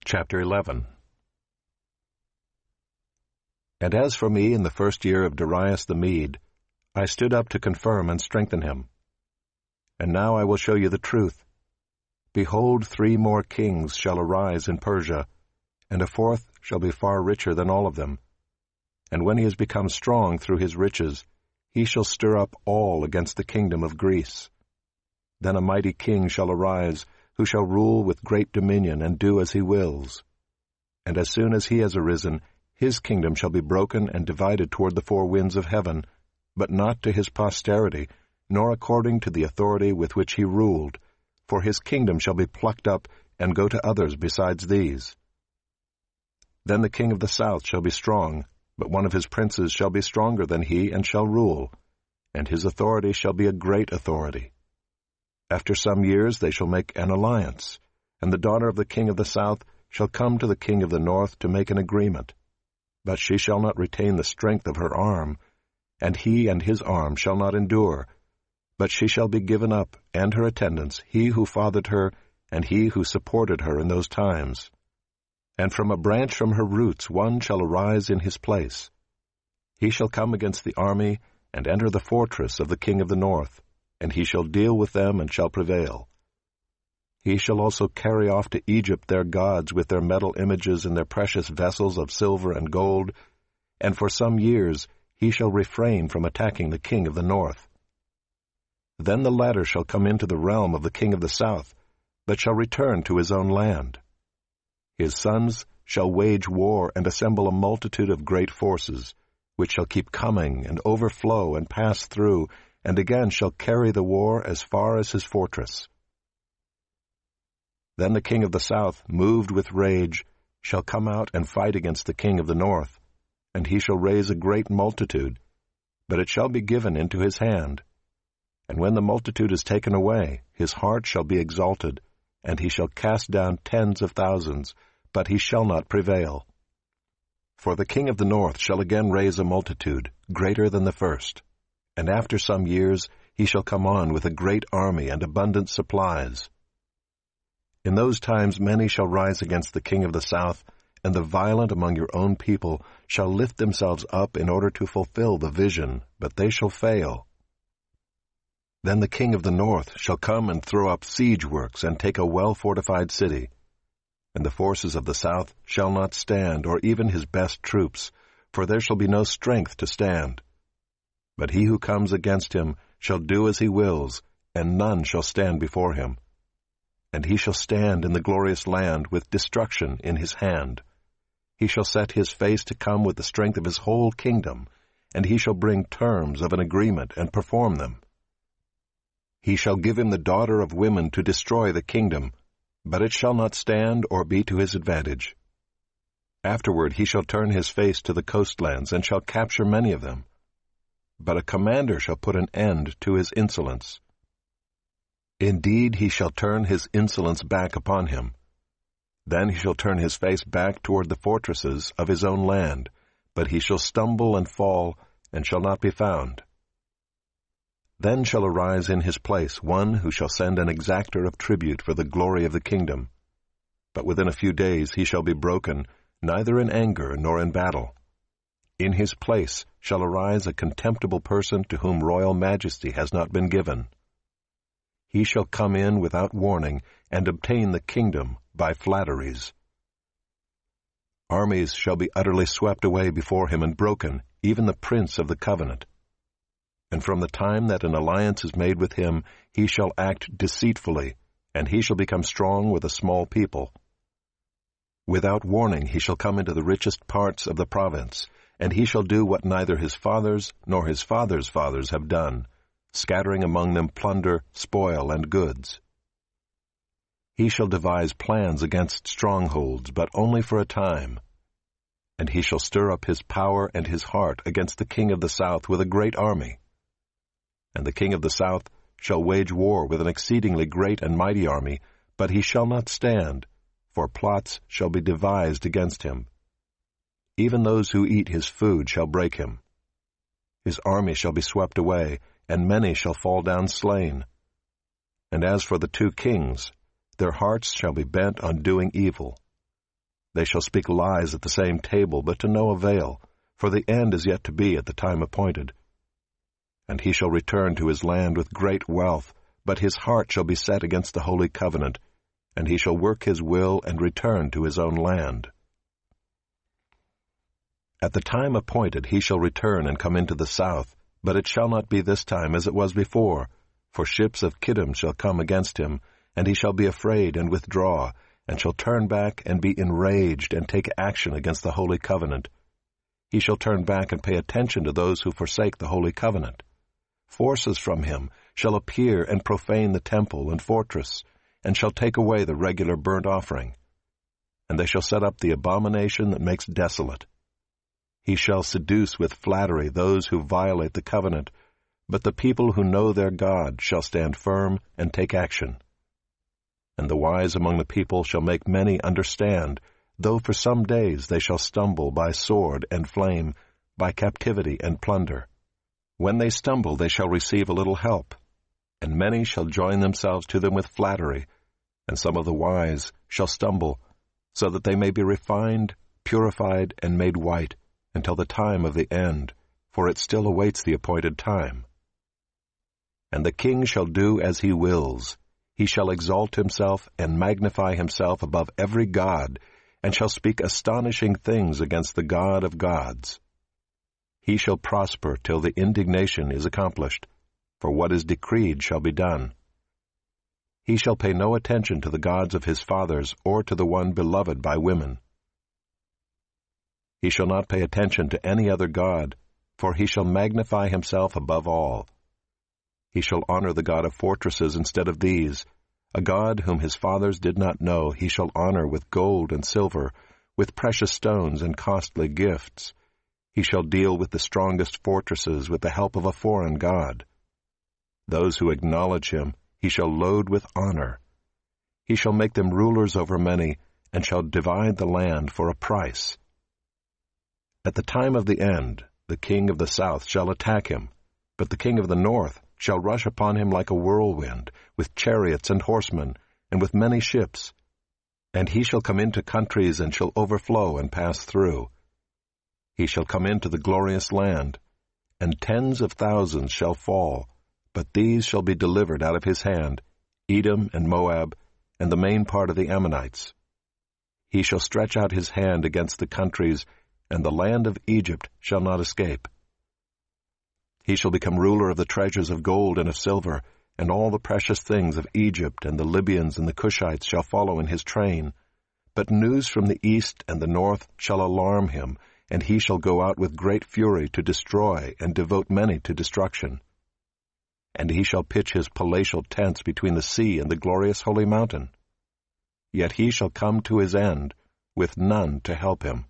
Chapter 11. And as for me, in the first year of Darius the Mede, I stood up to confirm and strengthen him. And now I will show you the truth. Behold, 3 more kings shall arise in Persia, and a 4th shall be far richer than all of them. And when he has become strong through his riches, he shall stir up all against the kingdom of Greece. Then a mighty king shall arise, who shall rule with great dominion and do as he wills. And as soon as he has arisen, his kingdom shall be broken and divided toward the 4 winds of heaven, but not to his posterity, nor according to the authority with which he ruled, for his kingdom shall be plucked up and go to others besides these. Then the king of the south shall be strong, but one of his princes shall be stronger than he and shall rule, and his authority shall be a great authority. After some years they shall make an alliance, and the daughter of the king of the south shall come to the king of the north to make an agreement. But she shall not retain the strength of her arm, and he and his arm shall not endure. But she shall be given up, and her attendants, he who fathered her, and he who supported her in those times. And from a branch from her roots one shall arise in his place. He shall come against the army, and enter the fortress of the king of the north, and he shall deal with them and shall prevail. He shall also carry off to Egypt their gods with their metal images and their precious vessels of silver and gold, and for some years he shall refrain from attacking the king of the north. Then the latter shall come into the realm of the king of the south, but shall return to his own land. His sons shall wage war and assemble a multitude of great forces, which shall keep coming and overflow and pass through, and again shall carry the war as far as his fortress. Then the king of the south, moved with rage, shall come out and fight against the king of the north, and he shall raise a great multitude, but it shall be given into his hand. And when the multitude is taken away, his heart shall be exalted, and he shall cast down tens of thousands, but he shall not prevail. For the king of the north shall again raise a multitude, greater than the first, and after some years he shall come on with a great army and abundant supplies. In those times many shall rise against the king of the south, and the violent among your own people shall lift themselves up in order to fulfill the vision, but they shall fail. Then the king of the north shall come and throw up siege works and take a well-fortified city. And the forces of the south shall not stand, or even his best troops, for there shall be no strength to stand. But he who comes against him shall do as he wills, and none shall stand before him. And he shall stand in the glorious land with destruction in his hand. He shall set his face to come with the strength of his whole kingdom, and he shall bring terms of an agreement and perform them. He shall give him the daughter of women to destroy the kingdom, but it shall not stand or be to his advantage. Afterward he shall turn his face to the coastlands, and shall capture many of them. But a commander shall put an end to his insolence. Indeed, he shall turn his insolence back upon him. Then he shall turn his face back toward the fortresses of his own land, but he shall stumble and fall, and shall not be found. Then shall arise in his place one who shall send an exactor of tribute for the glory of the kingdom. But within a few days he shall be broken, neither in anger nor in battle. In his place shall arise a contemptible person to whom royal majesty has not been given. He shall come in without warning and obtain the kingdom by flatteries. Armies shall be utterly swept away before him and broken, even the prince of the covenant. And from the time that an alliance is made with him, he shall act deceitfully, and he shall become strong with a small people. Without warning he shall come into the richest parts of the province, and he shall do what neither his fathers nor his fathers' fathers have done, scattering among them plunder, spoil, and goods. He shall devise plans against strongholds, but only for a time. And he shall stir up his power and his heart against the king of the south with a great army. And the king of the south shall wage war with an exceedingly great and mighty army, but he shall not stand, for plots shall be devised against him. Even those who eat his food shall break him. His army shall be swept away, and many shall fall down slain. And as for the 2 kings, their hearts shall be bent on doing evil. They shall speak lies at the same table, but to no avail, for the end is yet to be at the time appointed. And he shall return to his land with great wealth, but his heart shall be set against the holy covenant, and he shall work his will and return to his own land. At the time appointed he shall return and come into the south, but it shall not be this time as it was before, for ships of Kittim shall come against him, and he shall be afraid and withdraw, and shall turn back and be enraged and take action against the holy covenant. He shall turn back and pay attention to those who forsake the holy covenant. Forces from him shall appear and profane the temple and fortress, and shall take away the regular burnt offering. And they shall set up the abomination that makes desolate. He shall seduce with flattery those who violate the covenant, but the people who know their God shall stand firm and take action. And the wise among the people shall make many understand, though for some days they shall stumble by sword and flame, by captivity and plunder. When they stumble they shall receive a little help, and many shall join themselves to them with flattery, and some of the wise shall stumble, so that they may be refined, purified, and made white, until the time of the end, for it still awaits the appointed time. And the king shall do as he wills. He shall exalt himself and magnify himself above every god, and shall speak astonishing things against the God of gods. He shall prosper till the indignation is accomplished, for what is decreed shall be done. He shall pay no attention to the gods of his fathers or to the one beloved by women. He shall not pay attention to any other god, for he shall magnify himself above all. He shall honor the God of fortresses instead of these. A God whom his fathers did not know he shall honor with gold and silver, with precious stones and costly gifts. He shall deal with the strongest fortresses with the help of a foreign god. Those who acknowledge him he shall load with honor. He shall make them rulers over many, and shall divide the land for a price. At the time of the end, the king of the south shall attack him, but the king of the north shall rush upon him like a whirlwind, with chariots and horsemen, and with many ships. And he shall come into countries and shall overflow and pass through. He shall come into the glorious land, and tens of thousands shall fall, but these shall be delivered out of his hand, Edom and Moab, and the main part of the Ammonites. He shall stretch out his hand against the countries, and the land of Egypt shall not escape. He shall become ruler of the treasures of gold and of silver, and all the precious things of Egypt, and the Libyans and the Cushites shall follow in his train. But news from the east and the north shall alarm him, and he shall go out with great fury to destroy and devote many to destruction. And he shall pitch his palatial tents between the sea and the glorious holy mountain. Yet he shall come to his end, with none to help him.